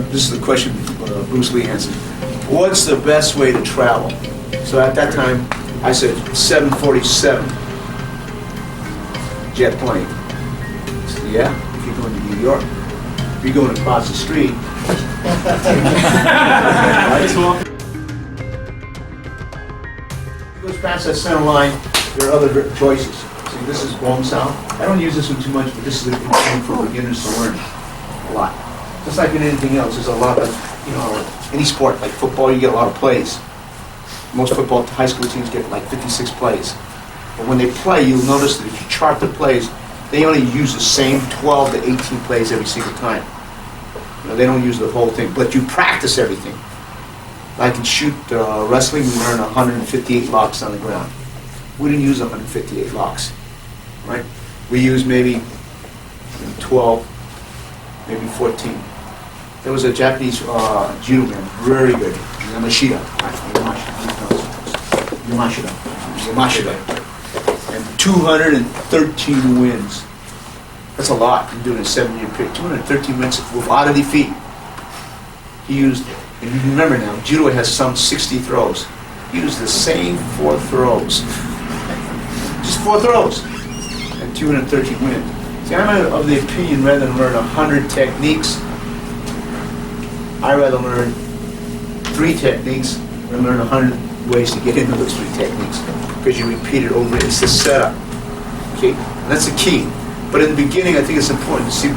This is the question Bruce Lee answered. What's the best way to travel? So at that time, I said 747 jet plane. I said, yeah, if you're going to New York. If you're going across the street. It goes past that center line, there are other choices. See, this is Pak Sao. I don't use this one too much, but this is a good thing for beginners to learn a lot. Just like in anything else, there's a lot of, any sport, like football, you get a lot of plays. Most football high school teams get like 56 plays. But when they play, you'll notice that if you chart the plays, they only use the same 12 to 18 plays every single time. They don't use the whole thing, but you practice everything. Like in shoot wrestling, we learn 158 locks on the ground. We didn't use 158 locks, right? We used maybe 12, maybe 14. There was a Japanese judo man, very good, Yamashita. And 213 wins. That's a lot in doing a 7-year period. 213 wins without a defeat. He used, and you remember now, judo has some 60 throws. He used the same 4 throws. Just 4 throws. And 213 wins. See, I'm of the opinion rather than learn 100 techniques, I rather learn 3 techniques and learn 100 ways to get into those 3 techniques. Because you repeat it over, it's the setup. Okay? And that's the key. But in the beginning, I think it's important to see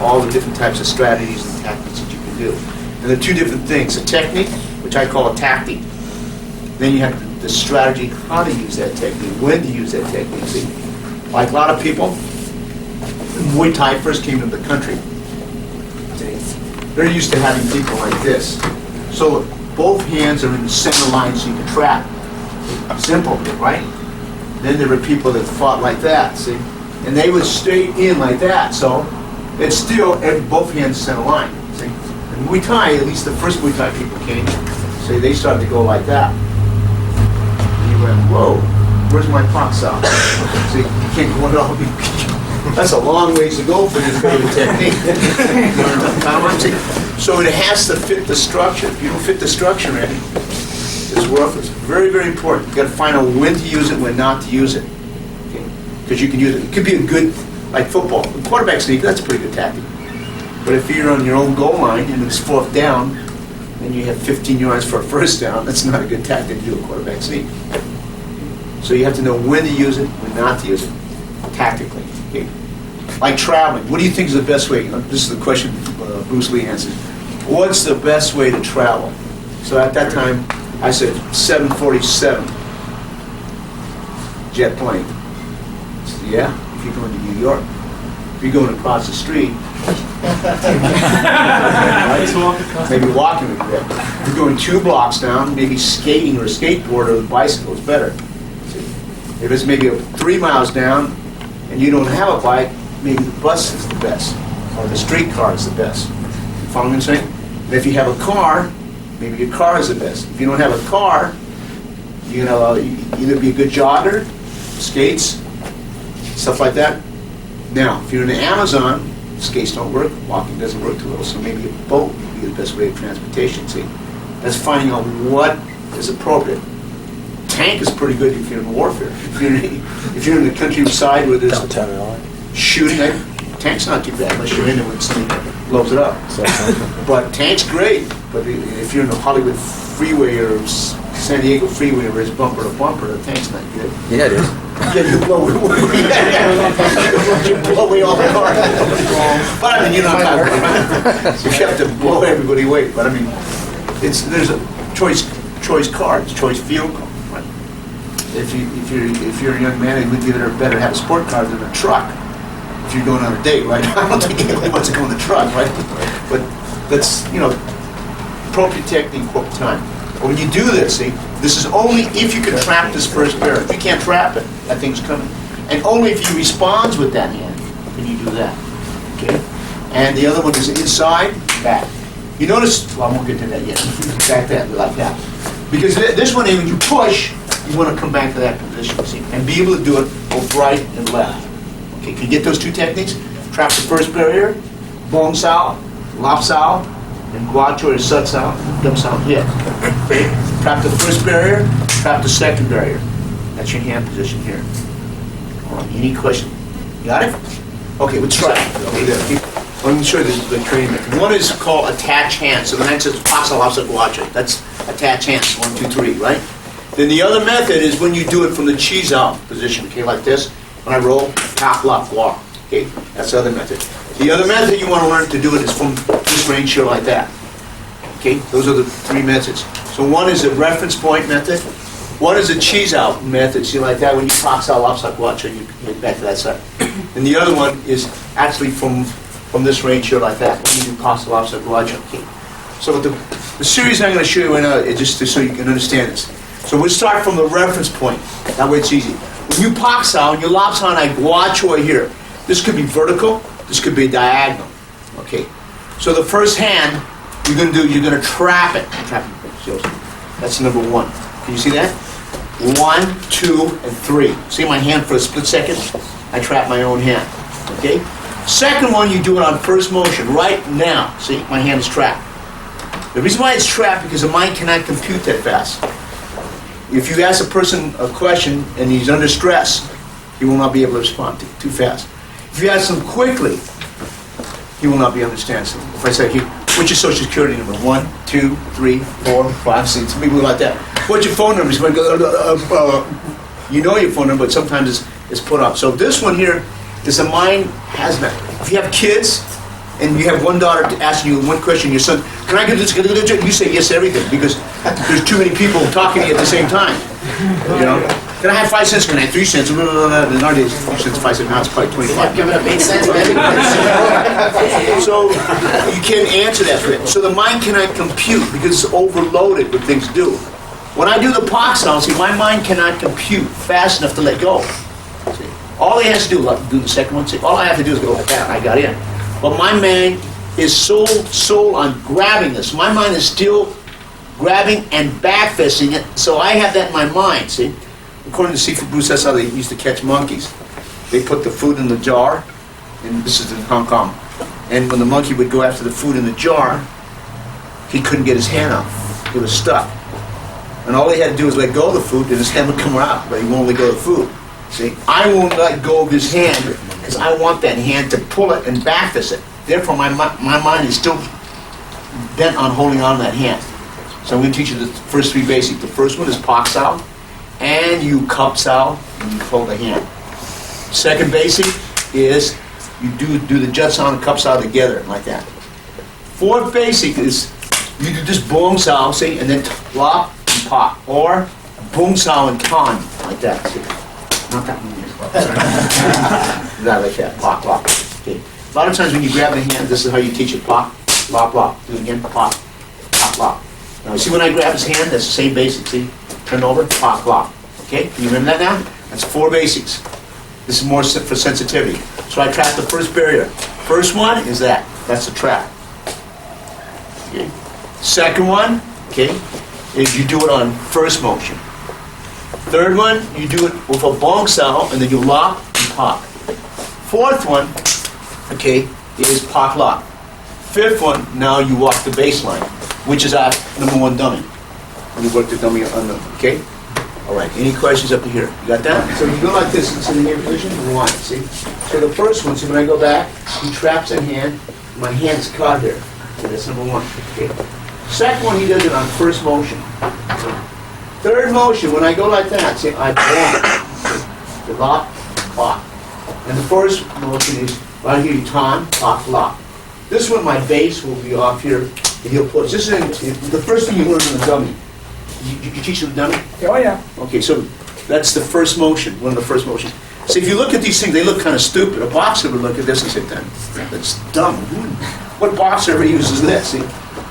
all the different types of strategies and tactics that you can do. And there are 2 different things. A technique, which I call a tactic. Then you have the strategy, how to use that technique, when to use that technique. See? Like a lot of people, when Muay Thai first came to the country, they're used to having people like this. So both hands are in the center line so you can trap. Simple, right? Then there were people that fought like that, see? And they would stay in like that, so it's still both hands center line, see? And Muay Thai, at least the first Muay Thai people came, so they started to go like that. And you went, whoa, where's my Pak Sao? See, you can't go it all. That's a long ways to go for this favorite technique. So it has to fit the structure. If you don't fit the structure in, it's worthless. Very, very important. You've got to find out when to use it, when not to use it. Because you can use it. It could be a good, like football. The quarterback sneak, that's a pretty good tactic. But if you're on your own goal line and it's 4th down, and you have 15 yards for a first down, that's not a good tactic to do a quarterback sneak. So you have to know when to use it, when not to use it, tactically. Okay? Like traveling, what do you think is the best way? This is the question Bruce Lee answered. What's the best way to travel? So at that time, I said 747 jet plane. I said, yeah, if you're going to New York. If you're going across the street, maybe walking would be better. If you're going 2 blocks down, maybe skating or a skateboard or a bicycle is better. If it's maybe 3 miles down and you don't have a bike, maybe the bus is the best, or the streetcar is the best. You follow what I'm saying? And if you have a car, maybe your car is the best. If you don't have a car, you know, either be a good jogger, skates, stuff like that. Now, if you're in the Amazon, skates don't work, walking doesn't work too well, so maybe a boat would be the best way of transportation. See, that's finding out what is appropriate. Tank is pretty good if you're in warfare. If you're in the countryside where there's shooting, tank's not too bad unless you're in it when somebody blows it up. But tank's great. But if you're in the Hollywood freeway or San Diego freeway where it's bumper to bumper, the tank's not good. Yeah, it is. Yeah, you blow it away. You blow away all the cars. But I mean, you're not talking about. You have to blow everybody away. But I mean, there's a choice cards, choice field cards. Right? If you're a young man, it would be better to have a sport car than a truck. If you're going on a date, right? I don't think anybody wants to go in the truck, right? But that's, appropriate technique, appropriate time. But when you do this, see, this is only if you can trap this first pair. If you can't trap it, that thing's coming. And only if you respond with that hand can you do that. Okay? And the other one is inside, back. You notice, well, I won't get to that yet. Back that, like that. Because this one, when you push, you want to come back to that position, see, and be able to do it both right and left. Okay, can you get those 2 techniques? Trap the first barrier, Pak Sao, Lap Sao, and Guacho or Sut Sao, Dum Sao, hit. Okay? Trap the first barrier, trap the second barrier. That's your hand position here. Any question? Got it? Okay, let's try it. Okay, let me show you the training method. One is called attach hands. So the man says, Pak Sao, Guacho. That's attach hands, 1, 2, 3, right? Then the other method is when you do it from the cheese out position, okay, like this. When I roll, top, lock, guar. Okay, that's the other method. The other method you want to learn to do it is from this range here like that. Okay, those are the 3 methods. So one is a reference point method. One is a cheese out method, see like that, when you Pak Sao, Guacho, you get back to that side. And the other one is actually from this range here like that, when you do Pak Sao, Guacho. Okay. So the series I'm going to show you right now is just so you can understand this. So we'll start from the reference point. That way it's easy. When you Pak Sao and you lob Sao and I Guacho here, this could be vertical, this could be diagonal. Okay. So the first hand you're going to trap it. That's number 1. Can you see that? 1, 2, and 3. See my hand for a split second? I trap my own hand. Okay? Second one, you do it on first motion, right now. See, my hand is trapped. The reason why it's trapped because the mind cannot compute that fast. If you ask a person a question and he's under stress, he will not be able to respond too fast. If you ask him quickly, he will not be understanding. So if I say, what's your social security number? 1, 2, 3, 4, 5, 6, maybe like that. What's your phone number? He's going to go, you know your phone number, but sometimes it's put off. So this one here is a mind hazmat. If you have kids and you have one daughter asking you one question, your son, can I get this? You say yes to everything because there's too many people talking to you at the same time. You know? Can I have 5 cents? Can I have 3 cents? Nowadays, 3 cents, 5 cents, now it's probably 25. Give it up 8 cents, man. So you can't answer that for it. So the mind cannot compute because it's overloaded with things to do. When I do the Pak Sao, see, my mind cannot compute fast enough to let go. See, all he has to do, do the second one. See, all I have to do is go like that, and I got in. But my mind is so on grabbing this. My mind is still grabbing and backfisting it, so I have that in my mind, see? According to Seafood Bruce, that's how they used to catch monkeys. They put the food in the jar, and this is in Hong Kong. And when the monkey would go after the food in the jar, he couldn't get his hand out. It was stuck. And all he had to do was let go of the food, and his hand would come out, but he won't let go of the food. See, I won't let go of his hand because I want that hand to pull it and backfist it. Therefore, my mind is still bent on holding on to that hand. So I'm going to teach you the first 3 basics. The first one is Pak Sao, and you Cup Sao, and you hold the hand. Second basic is you do the Jut Sao and Cup Sao together, like that. Fourth basic is you do this Bong Sao, see, and then Lop and Pak, or Bong Sao and Tan, like that, see. Not that one. Not like that, Pak, Lop. Okay. A lot of times when you grab the hand, this is how you teach it, Pak, Lop, Lop. Do it again, Pak, Pak, Lop. Now, see when I grab his hand, that's the same basic, see? Turn over, Pak, Lop. Okay, can you remember that now? That's 4 basics. This is more for sensitivity. So I trap the first barrier. First one is that. That's the trap. Okay. Second one, okay, is you do it on first motion. Third one, you do it with a Bong Sao, and then you lock and pop. Fourth one, okay, is Pak Lock. Fifth one, now you walk the baseline, which is our number 1 dummy. You work the dummy on the, okay? All right, any questions up to here? You got that? So you go like this, it's in the hand position, 1, see? So the first one, so when I go back, he traps in hand, my hand's caught here. Okay, that's number 1, okay? Second one, he does it on first motion. Third motion, when I go like that, see, I block, lock, lock. And the first motion is right here, you ton, lock, lock. This one, my base will be off here, and he'll put, this is the first thing you learn in the dummy. You teach them the dummy? Oh, yeah. Okay, so that's the first motion, one of the first motions. See, if you look at these things, they look kind of stupid. A boxer would look at this and say, that's dumb. What boxer ever uses this? See?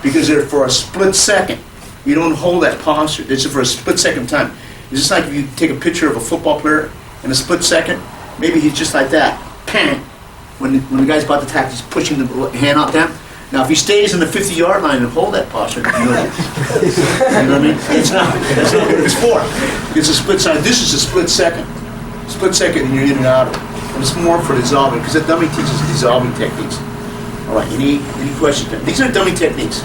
Because they're for a split second. You don't hold that posture. It's for a split second time. It's just like if you take a picture of a football player in a split second, maybe he's just like that. Pang! When the guy's about to attack, he's pushing the hand out down. Now, if he stays in the 50-yard line and hold that posture, you know what I mean? That's not what it's for. It's a split second. This is a split second. Split second, and you're in and out of it. And it's more for dissolving, because the dummy teaches dissolving techniques. All right, any questions? These are dummy techniques,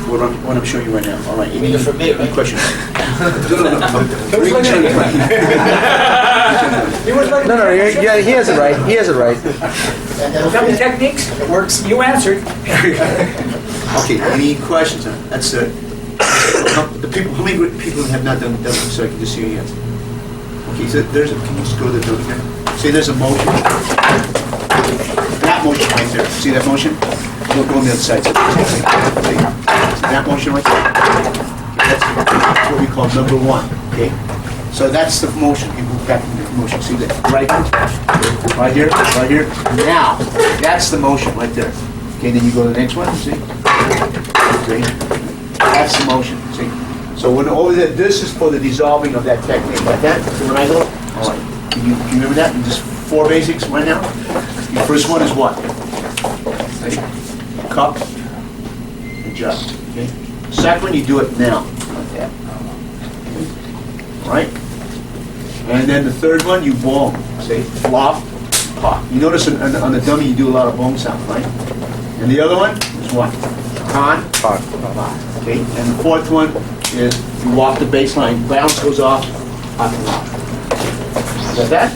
what I'm showing you right now. All right, any questions? No, yeah, he has it right. He has it right. Dummy techniques, it works. You answered. Okay, any questions? That's the people. How many people have not done that? So I can just see your hands. Okay, so can you just go to the dummy here? See, there's a motion. That motion right there. See that motion? We'll go on the other side. See that motion right there? Okay, that's what we call number one. Okay, so that's the motion. You move back into the motion. See that? Right here. Now, that's the motion right there. Okay, then you go to the next one. See? Okay, that's the motion. See? So when over there, this is for the dissolving of that technique. Like that. See when I go? All right. Can you remember that? And just 4 basics right now. The first one is what? Cup and jug. Okay. Second one, you do it now, like that. All right. And then the third one, you bong. Say flop, pop. You notice on the dummy, you do a lot of bong sound, right? And the other one is what? Con, pop. Okay. And the fourth one is you walk the bass line, bounce goes off, pop and lock. Is that that?